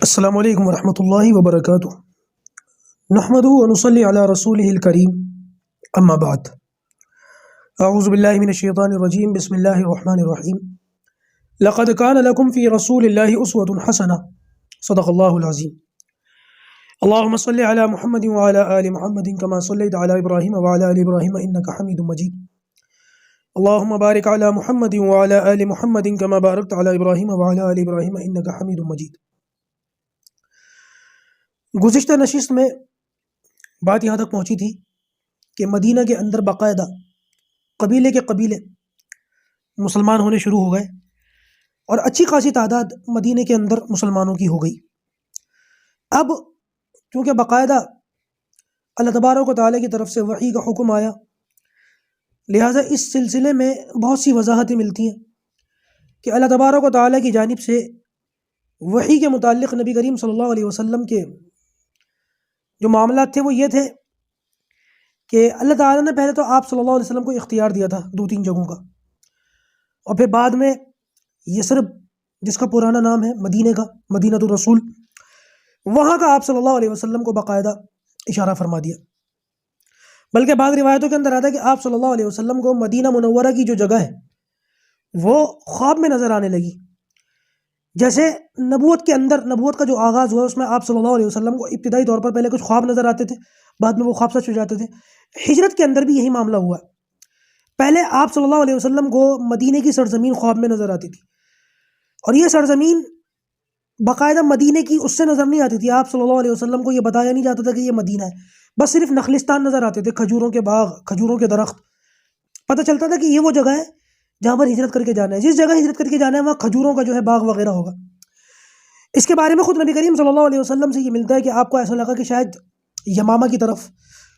السلام علیکم ورحمۃ اللہ وبرکاتہ۔ نحمدہ ونصلی علی رسولہ الکریم، اما بعد۔ اعوذ باللہ من الشیطان الرجیم، بسم اللہ الرحمن الرحیم۔ لقد کان لکم فی رسول اللہ اسوۃ حسنہ، صدق اللہ العظیم۔ اللہم صلی علی محمد وعلی آل محمد کما صلیت علی ابراہیم وعلی آل ابراہیم انک حمید مجید۔ اللہم بارک علی محمد وعلی آل محمد کما بارکت علی ابراہیم وعلی آل ابراہیم انک حمید مجید۔ گزشتہ نشست میں بات یہاں تک پہنچی تھی کہ مدینہ کے اندر باقاعدہ قبیلے کے قبیلے مسلمان ہونے شروع ہو گئے اور اچھی خاصی تعداد مدینہ کے اندر مسلمانوں کی ہو گئی۔ اب چونکہ باقاعدہ اللہ تبارک و تعالیٰ کی طرف سے وحی کا حکم آیا، لہٰذا اس سلسلے میں بہت سی وضاحتیں ملتی ہیں کہ اللہ تبارک و تعالیٰ کی جانب سے وحی کے متعلق نبی کریم صلی اللہ علیہ وسلم کے جو معاملات تھے وہ یہ تھے کہ اللہ تعالیٰ نے پہلے تو آپ صلی اللہ علیہ وسلم کو اختیار دیا تھا 2-3 جگہوں کا، اور پھر بعد میں یثرب جس کا پرانا نام ہے مدینہ کا، مدینہ الرسول، وہاں کا آپ صلی اللہ علیہ وسلم کو باقاعدہ اشارہ فرما دیا۔ بلکہ بعض روایتوں کے اندر آتا ہے کہ آپ صلی اللہ علیہ وسلم کو مدینہ منورہ کی جو جگہ ہے وہ خواب میں نظر آنے لگی۔ جیسے نبوت کے اندر، نبوت کا جو آغاز ہوا اس میں آپ صلی اللہ علیہ وسلم کو ابتدائی طور پر پہلے کچھ خواب نظر آتے تھے، بعد میں وہ خواب سچ ہو جاتے تھے۔ ہجرت کے اندر بھی یہی معاملہ ہوا۔ پہلے آپ صلی اللہ علیہ وسلم کو مدینہ کی سرزمین خواب میں نظر آتی تھی، اور یہ سرزمین باقاعدہ مدینہ کی اس سے نظر نہیں آتی تھی۔ آپ صلی اللہ علیہ وسلم کو یہ بتایا نہیں جاتا تھا کہ یہ مدینہ ہے، بس صرف نخلستان نظر آتے تھے، کھجوروں کے باغ، کھجوروں کے درخت۔ پتہ چلتا تھا کہ یہ وہ جگہ ہے جہاں پر ہجرت کر کے جانا ہے، جس جگہ ہجرت کر کے جانا ہے وہاں کھجوروں کا جو ہے باغ وغیرہ ہوگا۔ اس کے بارے میں خود نبی کریم صلی اللہ علیہ وسلم سے یہ ملتا ہے کہ آپ کو ایسا لگا کہ شاید یمامہ کی طرف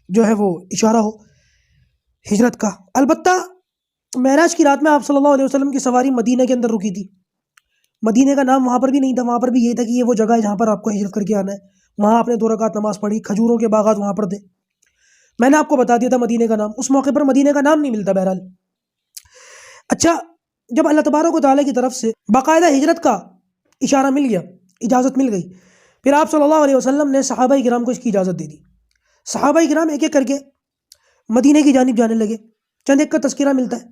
جو ہے وہ اشارہ ہو ہجرت کا۔ البتہ معراج کی رات میں آپ صلی اللہ علیہ وسلم کی سواری مدینہ کے اندر رکی تھی۔ مدینہ کا نام وہاں پر بھی نہیں تھا، وہاں پر بھی یہ تھا کہ یہ وہ جگہ ہے جہاں پر آپ کو ہجرت کر کے آنا ہے۔ وہاں آپ نے 2 رکعت نماز پڑھی، کھجوروں کے باغات وہاں پر تھے۔ میں نے آپ کو بتا دیا تھا مدینہ کا نام، اس موقع پر مدینہ کا نام نہیں ملتا بہرحال۔ اچھا، جب اللہ تبارک و تعالیٰ کی طرف سے باقاعدہ ہجرت کا اشارہ مل گیا، اجازت مل گئی، پھر آپ صلی اللہ علیہ وسلم نے صحابہ کرام کو اس کی اجازت دے دی۔ صحابہ کرام ایک ایک کر کے مدینہ کی جانب جانے لگے۔ چند ایک کا تذکرہ ملتا ہے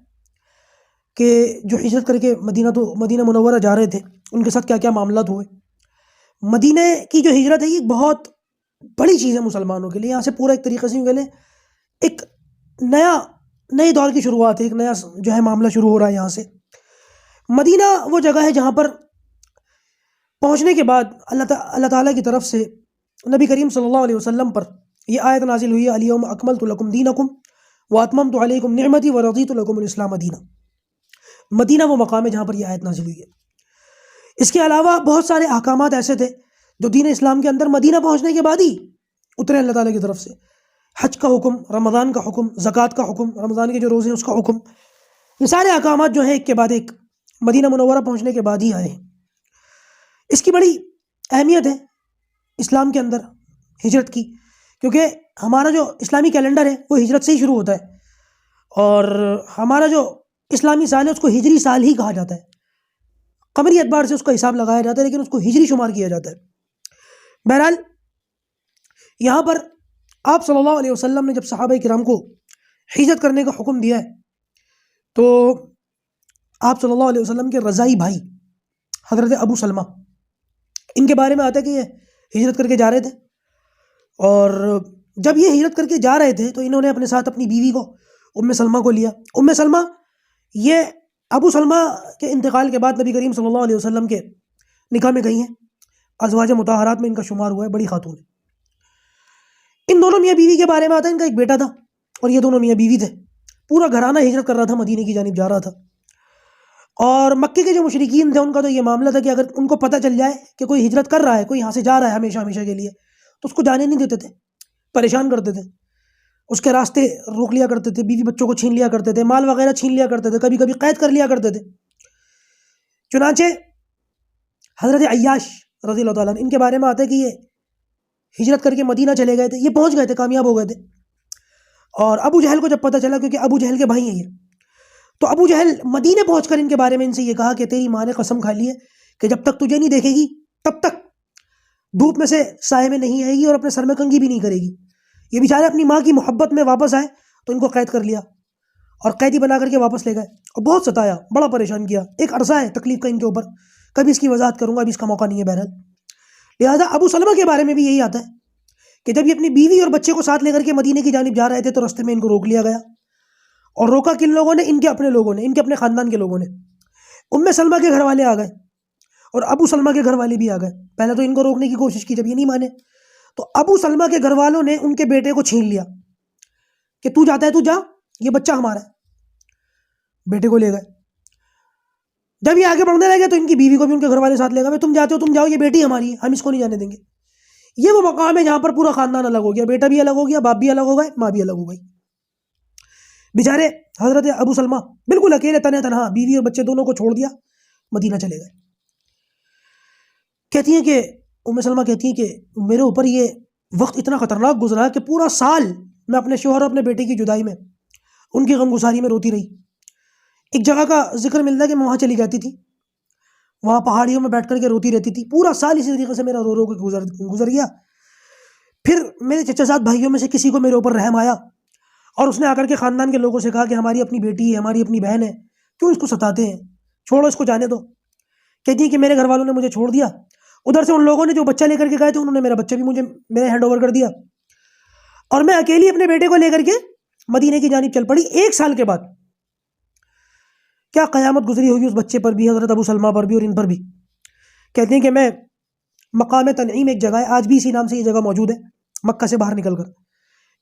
کہ جو ہجرت کر کے مدینہ منورہ جا رہے تھے ان کے ساتھ کیا کیا معاملات ہوئے۔ مدینہ کی جو ہجرت ہے یہ بہت بڑی چیز ہے مسلمانوں کے لیے۔ یہاں سے پورا ایک طریقے سے پہلے ایک نئے دور کی شروعات ہے، ایک نیا جو ہے معاملہ شروع ہو رہا ہے یہاں سے۔ مدینہ وہ جگہ ہے جہاں پر پہنچنے کے بعد اللہ تعالیٰ کی طرف سے نبی کریم صلی اللہ علیہ وسلم پر یہ آیت نازل ہوئی ہے، الیوم اکملت لکم دینکم واتممت علیکم نعمتی ورضیت لکم الاسلام دینا۔ مدینہ وہ مقام ہے جہاں پر یہ آیت نازل ہوئی ہے۔ اس کے علاوہ بہت سارے احکامات ایسے تھے جو دین اسلام کے اندر مدینہ پہنچنے کے بعد ہی اترے اللہ تعالیٰ کی طرف سے۔ حج کا حکم، رمضان کا حکم، زکوٰۃ کا حکم، رمضان کے جو روزے ہیں اس کا حکم، یہ سارے احکامات جو ہیں ایک کے بعد ایک مدینہ منورہ پہنچنے کے بعد ہی آئے ہیں۔ اس کی بڑی اہمیت ہے اسلام کے اندر ہجرت کی، کیونکہ ہمارا جو اسلامی کیلنڈر ہے وہ ہجرت سے ہی شروع ہوتا ہے، اور ہمارا جو اسلامی سال ہے اس کو ہجری سال ہی کہا جاتا ہے۔ قمری اعتبار سے اس کا حساب لگایا جاتا ہے لیکن اس کو ہجری شمار کیا جاتا ہے۔ بہرحال یہاں پر آپ صلی اللہ علیہ وسلم نے جب صحابہ کرام کو ہجرت کرنے کا حکم دیا ہے تو آپ صلی اللہ علیہ وسلم کے رضائی بھائی حضرت ابو سلمہ، ان کے بارے میں آتا ہے کہ یہ ہجرت کر کے جا رہے تھے، اور جب یہ ہجرت کر کے جا رہے تھے تو انہوں نے اپنے ساتھ اپنی بیوی کو ام سلمہ کو لیا۔ ام سلمہ یہ ابو سلمہ کے انتقال کے بعد نبی کریم صلی اللہ علیہ وسلم کے نکاح میں گئی ہیں، ازواج مطہرات میں ان کا شمار ہوا ہے، بڑی خاتون ہے۔ ان دونوں میاں بیوی کے بارے میں آتا ہے ان کا ایک بیٹا تھا، اور یہ دونوں میاں بیوی تھے۔ پورا گھرانہ ہجرت کر رہا تھا، مدینے کی جانب جا رہا تھا، اور مکے کے جو مشرکین تھے ان کا تو یہ معاملہ تھا کہ اگر ان کو پتہ چل جائے کہ کوئی ہجرت کر رہا ہے، کوئی یہاں سے جا رہا ہے ہمیشہ کے لیے، تو اس کو جانے نہیں دیتے تھے، پریشان کرتے تھے، اس کے راستے روک لیا کرتے تھے، بیوی بچوں کو چھین لیا کرتے تھے، مال وغیرہ چھین لیا کرتے تھے، کبھی کبھی قید کر لیا کرتے تھے۔ چنانچہ حضرت عیاش رضی اللہ تعالیٰ عنہ، ان کے بارے میں آتا ہے کہ یہ ہجرت کر کے مدینہ چلے گئے تھے، یہ پہنچ گئے تھے، کامیاب ہو گئے تھے، اور ابو جہل کو جب پتہ چلا، کیونکہ ابو جہل کے بھائی ہیں یہ، تو ابو جہل مدینے پہنچ کر ان کے بارے میں ان سے یہ کہا کہ تیری ماں نے قسم کھا لی ہے کہ جب تک تجھے نہیں دیکھے گی تب تک دھوپ میں سے سائے میں نہیں آئے گی اور اپنے سر میں کنگھی بھی نہیں کرے گی. یہ بیچارے اپنی ماں کی محبت میں واپس آئے تو ان کو قید کر لیا اور قیدی بنا کر کے واپس لے گئے اور بہت ستایا, بڑا پریشان کیا. ایک عرصہ ہے تکلیف کا ان کے اوپر, کبھی اس کی وضاحت کروں گا, ابھی اس کا موقع نہیں ہے بہرحال. لہٰذا ابو سلمہ کے بارے میں بھی یہی آتا ہے کہ جب یہ اپنی بیوی اور بچے کو ساتھ لے کر کے مدینے کی جانب جا رہے تھے تو رستے میں ان کو روک لیا گیا. اور روکا کن لوگوں نے؟ ان کے اپنے لوگوں نے, ان کے اپنے خاندان کے لوگوں نے. ام سلمہ کے گھر والے آ گئے اور ابو سلمہ کے گھر والے بھی آ گئے. پہلے تو ان کو روکنے کی کوشش کی, جب یہ نہیں مانے تو ابو سلمہ کے گھر والوں نے ان کے بیٹے کو چھین لیا کہ تو جاتا ہے تو جا, یہ بچہ ہمارا ہے. بیٹے کو لے گئے. جب یہ آگے بڑھنے لگے تو ان کی بیوی کو بھی ان کے گھر والے ساتھ لے گئے. تم جاتے ہو تم جاؤ, یہ بیٹی ہماری ہے, ہم اس کو نہیں جانے دیں گے. یہ وہ مقام ہے جہاں پر پورا خاندان الگ ہو گیا, بیٹا بھی الگ ہو گیا, باپ بھی الگ ہو گئے, ماں بھی الگ ہو گئی. بیچارے حضرت ابو سلمہ بالکل اکیلے تنہا بیوی اور بچے دونوں کو چھوڑ دیا, مدینہ چلے گئے. کہتی ہیں کہ ام سلمہ کہتی ہیں کہ میرے اوپر یہ وقت اتنا خطرناک گزرا کہ پورا سال میں اپنے شوہر اور اپنے بیٹے کی جدائی میں, ان کی غمگساری میں روتی رہی. ایک جگہ کا ذکر ملتا ہے کہ میں وہاں چلی جاتی تھی, وہاں پہاڑیوں میں بیٹھ کر کے روتی رہتی تھی. پورا سال اسی طریقے سے میرا رو رو کے گزر گیا. پھر میرے چچا زاد بھائیوں میں سے کسی کو میرے اوپر رحم آیا اور اس نے آ کر کے خاندان کے لوگوں سے کہا کہ ہماری اپنی بیٹی ہے, ہماری اپنی بہن ہے, کیوں اس کو ستاتے ہیں, چھوڑو اس کو, جانے دو. کہتی ہیں کہ میرے گھر والوں نے مجھے چھوڑ دیا. ادھر سے ان لوگوں نے جو بچہ لے کر کے گئے تھے انہوں نے میرا بچہ بھی مجھے میرے ہینڈ اوور کر دیا اور میں اکیلی اپنے بیٹے کو لے کر کے مدینے کی جانب چل پڑی. 1 سال کے بعد کیا قیامت گزری ہوگی اس بچے پر بھی, حضرت ابو سلمہ پر بھی اور ان پر بھی. کہتے ہیں کہ میں مقام تنعیم, ایک جگہ ہے آج بھی اسی نام سے یہ جگہ موجود ہے مکہ سے باہر نکل کر,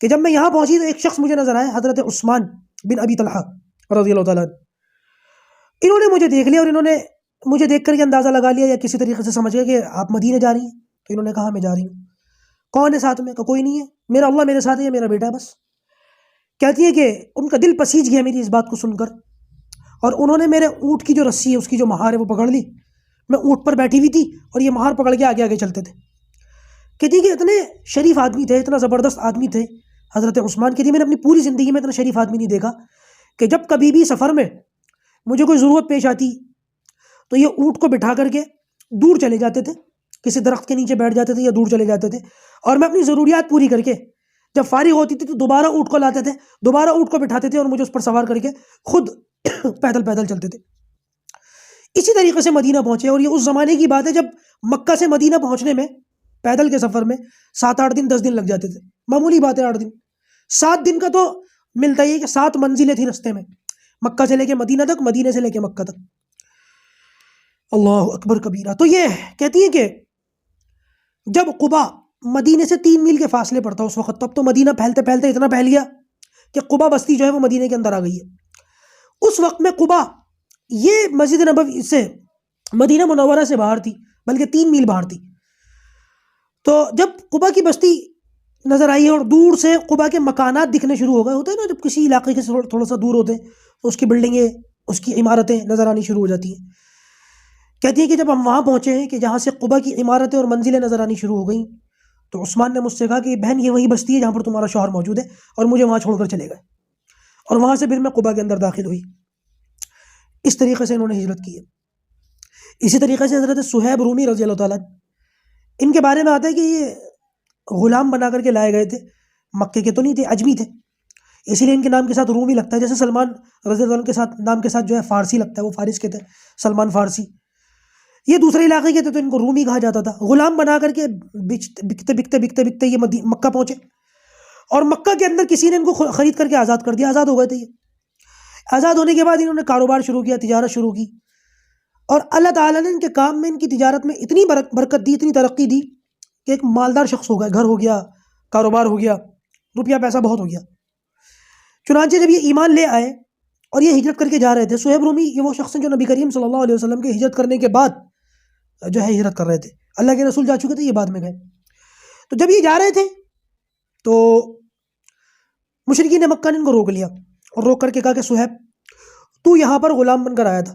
کہ جب میں یہاں پہنچی تو ایک شخص مجھے نظر آیا, حضرت عثمان بن ابی طلحہ رضی اللہ تعالیٰ عنہ. انہوں نے مجھے دیکھ لیا اور انہوں نے مجھے دیکھ کر کے اندازہ لگا لیا یا کسی طریقے سے سمجھ گیا کہ آپ مدینے جا رہی ہیں. تو انہوں نے کہا میں جا رہی ہوں. کون ہے ساتھ میں؟ کہ کوئی نہیں ہے, میرا اللہ میرے ساتھ ہے, میرا بیٹا ہے بس. کہتی ہے کہ ان کا دل پسیج گیا میری اس بات کو سن کر, اور انہوں نے میرے اونٹ کی جو رسی ہے اس کی جو مہار ہے وہ پکڑ لی. میں اونٹ پر بیٹھی ہوئی تھی اور یہ مہار پکڑ کے آگے آگے چلتے تھے. کہتی ہے کہ اتنے شریف آدمی تھے, اتنا زبردست آدمی تھے حضرت عثمان. کہتی ہے میں نے اپنی پوری زندگی میں اتنا شریف آدمی نہیں دیکھا کہ جب کبھی بھی سفر میں مجھے کوئی ضرورت پیش آتی تو یہ اونٹ کو بٹھا کر کے دور چلے جاتے تھے, کسی درخت کے نیچے بیٹھ جاتے تھے یا دور چلے جاتے تھے, اور میں اپنی ضروریات پوری کر کے جب فارغ ہوتی تھی تو دوبارہ اونٹ کو لاتے تھے, دوبارہ اونٹ کو بٹھاتے تھے اور مجھے اس پر سوار کر کے خود پیدل پیدل چلتے تھے. اسی طریقے سے مدینہ پہنچے. اور یہ اس زمانے کی بات ہے جب مکہ سے مدینہ پہنچنے میں پیدل کے سفر میں 7-8 دن 10 دن لگ جاتے تھے. معمولی بات ہے 8 دن. 7 دن کا تو ملتا ہی ہے کہ 7 منزلیں تھیں رستے میں, مکہ سے لے کے مدینہ تک, مدینے سے لے کے مکہ تک. اللہ اکبر کبیرہ. تو یہ کہتی ہیں کہ جب قبا مدینے سے 3 میل کے فاصلے پڑتا اس وقت, تب تو مدینہ پھیلتے پھیلتے اتنا پھیل گیا کہ قبا بستی جو ہے وہ مدینے کے اندر آ گئی ہے. اس وقت میں قبا یہ مسجد نبوی سے مدینہ منورہ سے باہر تھی, بلکہ 3 میل باہر تھی. تو جب قبا کی بستی نظر آئی اور دور سے قبا کے مکانات دکھنے شروع ہو گئے, ہوتے ہیں نا جب کسی علاقے کے تھوڑا سا دور ہوتے ہیں تو اس کی بلڈنگیں, اس کی عمارتیں نظر آنی شروع ہو جاتی ہیں. کہتی ہے کہ جب ہم وہاں پہنچے ہیں کہ جہاں سے قبا کی عمارتیں اور منزلیں نظر آنی شروع ہو گئیں تو عثمان نے مجھ سے کہا کہ بہن یہ وہی بستی ہے جہاں پر تمہارا شوہر موجود ہے, اور مجھے وہاں چھوڑ کر چلے گئے. اور وہاں سے پھر میں قبا کے اندر داخل ہوئی. اس طریقے سے انہوں نے ہجرت کی ہے. اسی طریقے سے حضرت صہیب رومی رضی اللہ تعالیٰ, ان کے بارے میں آتا ہے کہ یہ غلام بنا کر کے لائے گئے تھے, مکے کے تو نہیں تھے, اجمی تھے, اسی لیے ان کے نام کے ساتھ رومی لگتا ہے. جیسے سلمان رضی اللہ عنہ کے ساتھ نام کے ساتھ جو ہے فارسی لگتا ہے, وہ فارس کے تھے, سلمان فارسی. یہ دوسرے علاقے کے تھے تو ان کو رومی کہا جاتا تھا. غلام بنا کر کے بکتے بکتے بکتے بکتے یہ مکہ پہنچے, اور مکہ کے اندر کسی نے ان کو خرید کر کے آزاد کر دیا. آزاد ہو گئے تھے. یہ آزاد ہونے کے بعد انہوں نے کاروبار شروع کیا, تجارت شروع کی, اور اللہ تعالیٰ نے ان کے کام میں, ان کی تجارت میں اتنی برکت دی, اتنی ترقی دی کہ ایک مالدار شخص ہو گئے, گھر ہو گیا, کاروبار ہو گیا, روپیہ پیسہ بہت ہو گیا. چنانچہ جب یہ ایمان لے آئے اور یہ ہجرت کر کے جا رہے تھے, صہیب رومی یہ وہ شخص ہیں جو نبی کریم صلی اللہ علیہ وسلم کے ہجرت کرنے کے بعد جو ہے ہجرت کر رہے تھے. اللہ کے رسول جا چکے تھے, یہ بعد میں گئے. تو جب یہ جا رہے تھے تو مشرکین مکہ نے ان کو روک لیا اور روک کر کے کہا کہ صہیب تو یہاں پر غلام بن کر آیا تھا,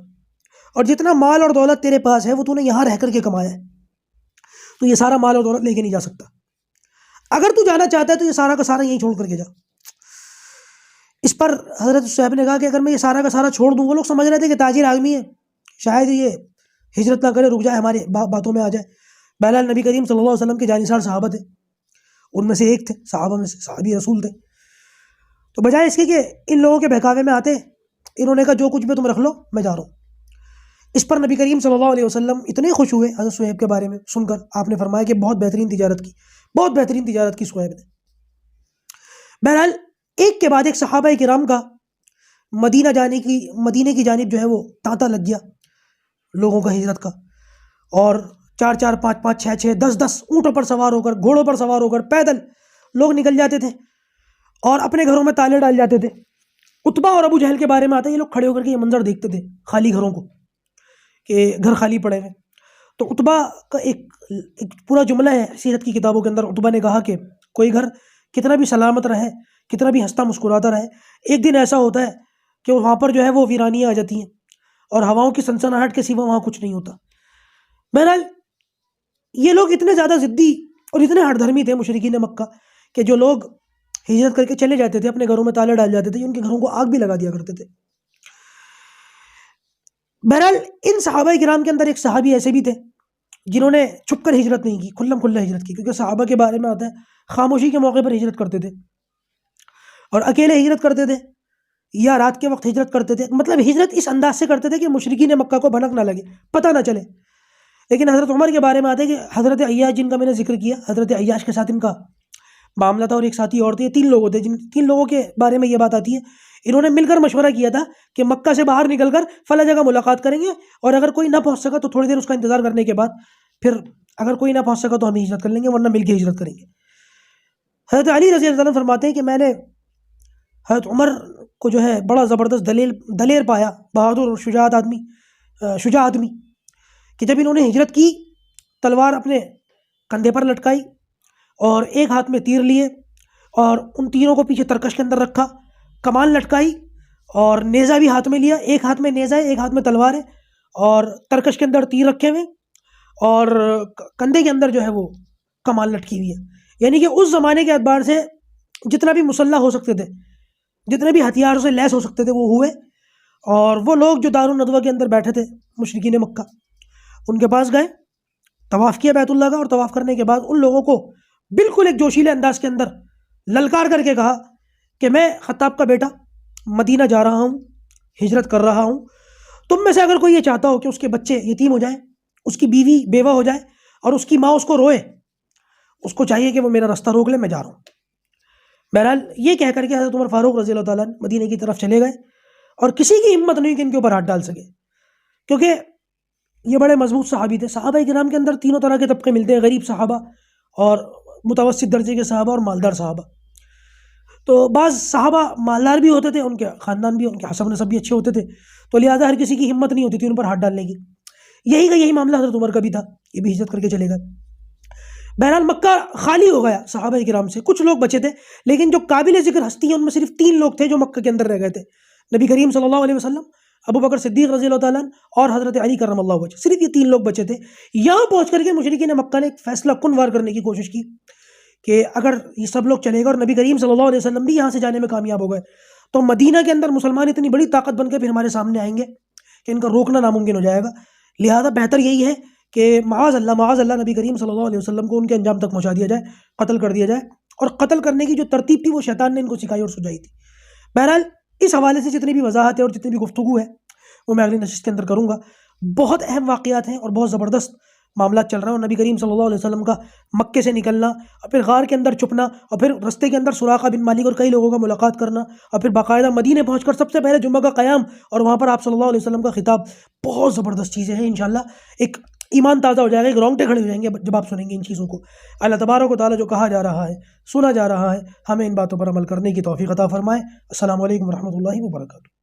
اور جتنا مال اور دولت تیرے پاس ہے وہ تو نے یہاں رہ کر کے کمایا ہے, تو یہ سارا مال اور دولت لے کے نہیں جا سکتا. اگر تو جانا چاہتا ہے تو یہ سارا کا سارا یہیں چھوڑ کر کے جا. اس پر حضرت صہیب نے کہا کہ اگر میں یہ سارا کا سارا چھوڑ دوں, وہ لوگ سمجھ رہے تھے کہ تاجر آدمی ہے, شاید یہ ہجرت نہ کرے, رک جائے, ہمارے باتوں میں آ جائے. بہرحال نبی کریم صلی اللہ علیہ وسلم کے جانثار صحابہ تھے، ان میں سے ایک تھے، صحابہ میں سے صحابی رسول تھے. تو بجائے اس کے کہ ان لوگوں کے بہکاوے میں آتے، انہوں نے کہا جو کچھ بھی تم رکھ لو، میں جا رہا ہوں. اس پر نبی کریم صلی اللہ علیہ وسلم اتنے خوش ہوئے حضرت صہیب کے بارے میں سن کر. آپ نے فرمایا کہ بہت بہترین تجارت کی صہیب نے. بہرحال ایک کے بعد ایک صحابہ کرام کا مدینے کی جانب جو ہے وہ تانتا لگ گیا لوگوں کا ہجرت کا، اور 4 5 6 10 اونٹوں پر سوار ہو کر، گھوڑوں پر سوار ہو کر پیدل لوگ نکل جاتے تھے اور اپنے گھروں میں تالے ڈال جاتے تھے. عتبہ اور ابو جہل کے بارے میں آتا ہے، یہ لوگ کھڑے ہو کر کے یہ منظر دیکھتے تھے خالی گھروں کو کہ گھر خالی پڑے ہوئے. تو عتبہ کا ایک پورا جملہ ہے سیرت کی کتابوں کے اندر. عتبہ نے کہا کہ کوئی گھر کتنا بھی سلامت رہے، کتنا بھی ہنستا مسکراتا رہے، ایک دن ایسا ہوتا ہے کہ وہاں پر جو ہے وہ ویرانیاں آ جاتی ہیں اور ہواؤں کی سنسناہٹ کے سوا وہاں کچھ نہیں ہوتا. بہرحال یہ لوگ اتنے زیادہ ضدی اور اتنے ہٹ دھرمی تھے مشرکین مکہ کہ جو لوگ ہجرت کر کے چلے جاتے تھے اپنے گھروں میں تالے ڈال جاتے تھے، ان کے گھروں کو آگ بھی لگا دیا کرتے تھے. بہرحال ان صحابہ کرام کے اندر ایک صحابی ایسے بھی تھے جنہوں نے چھپ کر ہجرت نہیں کی، کھلم کھلا ہجرت کی، کیونکہ صحابہ کے بارے میں آتا ہے خاموشی کے موقع پر ہجرت کرتے تھے اور اکیلے ہجرت کرتے تھے یا رات کے وقت ہجرت کرتے تھے. مطلب ہجرت اس انداز سے کرتے تھے کہ مشرکین مکہ کو بھنک نہ لگے، پتہ نہ چلے. لیکن حضرت عمر کے بارے میں آتا ہے کہ حضرت عیاش جن کا میں نے ذکر کیا، حضرت عیاش کے ساتھ ان کا معاملہ تھا اور ایک ساتھی اور تھے. 3 لوگ ہوتے، جن 3 لوگوں کے بارے میں یہ بات آتی ہے. انہوں نے مل کر مشورہ کیا تھا کہ مکہ سے باہر نکل کر فلاں جگہ ملاقات کریں گے، اور اگر کوئی نہ پہنچ سکا تو تھوڑی دیر اس کا انتظار کرنے کے بعد پھر اگر کوئی نہ پہنچ سکا تو ہم ہجرت کر لیں گے، ورنہ مل کے ہجرت کریں گے. حضرت علی رضی اللہ عنہ فرماتے ہیں کہ میں نے حضرت عمر کو جو ہے بڑا زبردست دلیر پایا، بہادر اور شجاع آدمی، کہ جب انہوں نے ہجرت کی تلوار اپنے کندھے پر لٹکائی اور ایک ہاتھ میں تیر لیے اور ان تیروں کو پیچھے ترکش کے اندر رکھا، کمان لٹکائی اور نیزہ بھی ہاتھ میں لیا. ایک ہاتھ میں نیزہ ہے، ایک ہاتھ میں تلوار ہے، اور ترکش کے اندر تیر رکھے ہوئے اور کندھے کے اندر جو ہے وہ کمان لٹکی ہوئی ہے. یعنی کہ اس زمانے کے اعتبار سے جتنا بھی مسلح ہو سکتے تھے، جتنے بھی ہتھیاروں سے لیس ہو سکتے تھے وہ ہوئے. اور وہ لوگ جو دار الندوہ کے اندر بیٹھے تھے مشرکین مکہ، ان کے پاس گئے، طواف کیا بیت اللہ کا، اور طواف کرنے کے بعد ان لوگوں کو بالکل ایک جوشیلے انداز کے اندر للکار کر کے کہا کہ میں خطاب کا بیٹا مدینہ جا رہا ہوں، ہجرت کر رہا ہوں. تم میں سے اگر کوئی یہ چاہتا ہو کہ اس کے بچے یتیم ہو جائیں، اس کی بیوی بیوہ ہو جائے اور اس کی ماں اس کو روئے، اس کو چاہیے کہ وہ میرا راستہ روک لے، میں جا رہا ہوں. بہرحال یہ کہہ کر کے حضرت عمر فاروق رضی اللہ تعالیٰ مدینہ کی طرف چلے گئے، اور کسی کی ہمت نہیں کہ ان کے اوپر ہاتھ ڈال سکے، کیونکہ یہ بڑے مضبوط صحابی تھے. صحابہ کرام کے اندر تینوں طرح کے طبقے ملتے ہیں، غریب صحابہ اور متوسط درجے کے صحابہ اور مالدار صحابہ. تو بعض صحابہ مالدار بھی ہوتے تھے، ان کے خاندان بھی، ان کے حسب نسب بھی اچھے ہوتے تھے، تو لہٰذا ہر کسی کی ہمت نہیں ہوتی تھی ان پر ہاتھ ڈالنے کی. یہی معاملہ حضرت عمر کا بھی تھا، یہ بھی ہجرت کر کے چلے گئے. بہرحال مکہ خالی ہو گیا صحابہ کرام سے، کچھ لوگ بچے تھے، لیکن جو قابل ذکر ہستی ہیں ان میں صرف 3 لوگ تھے جو مکہ کے اندر رہ گئے تھے. نبی کریم صلی اللہ علیہ وسلم، ابو بکر صدیق رضی اللہ تعالیٰ اور حضرت علی کرم اللہ وجہ، صرف یہ 3 لوگ بچے تھے. یہاں پہنچ کر کے مشرکین مکہ نے ایک فیصلہ کن وار کرنے کی کوشش کی کہ اگر یہ سب لوگ چلے گا اور نبی کریم صلی اللہ علیہ وسلم بھی یہاں سے جانے میں کامیاب ہو گئے تو مدینہ کے اندر مسلمان اتنی بڑی طاقت بن کے پھر ہمارے سامنے آئیں گے کہ ان کا روکنا ناممکن ہو جائے گا. لہذا بہتر یہی ہے کہ معاذ اللہ نبی کریم صلی اللہ علیہ وسلم کو ان کے انجام تک پہنچا دیا جائے، قتل کر دیا جائے. اور قتل کرنے کی جو ترتیب تھی وہ شیطان نے ان کو سکھائی اور سجائی تھی. بہرحال اس حوالے سے جتنی بھی وضاحت ہے اور جتنی بھی گفتگو ہے وہ میں اگلی نشست کے اندر کروں گا. بہت اہم واقعات ہیں اور بہت زبردست معاملات چل رہے ہیں، اور نبی کریم صلی اللہ علیہ وسلم کا مکے سے نکلنا اور پھر غار کے اندر چھپنا اور پھر رستے کے اندر سراقہ بن مالک اور کئی لوگوں کا ملاقات کرنا اور پھر باقاعدہ مدینے پہنچ کر سب سے پہلے جمعہ کا قیام اور وہاں پر آپ صلی اللہ علیہ وسلم کا خطاب، بہت زبردست چیزیں ہیں. انشاءاللہ ایک ایمان تازہ ہو جائے گا، ایک رونگٹے کھڑے ہو جائیں گے جب آپ سنیں گے ان چیزوں کو. اللہ تبارک و تعالیٰ جو کہا جا رہا ہے، سنا جا رہا ہے، ہمیں ان باتوں پر عمل کرنے کی توفیق عطا فرمائے. السلام علیکم ورحمۃ اللہ وبرکاتہ.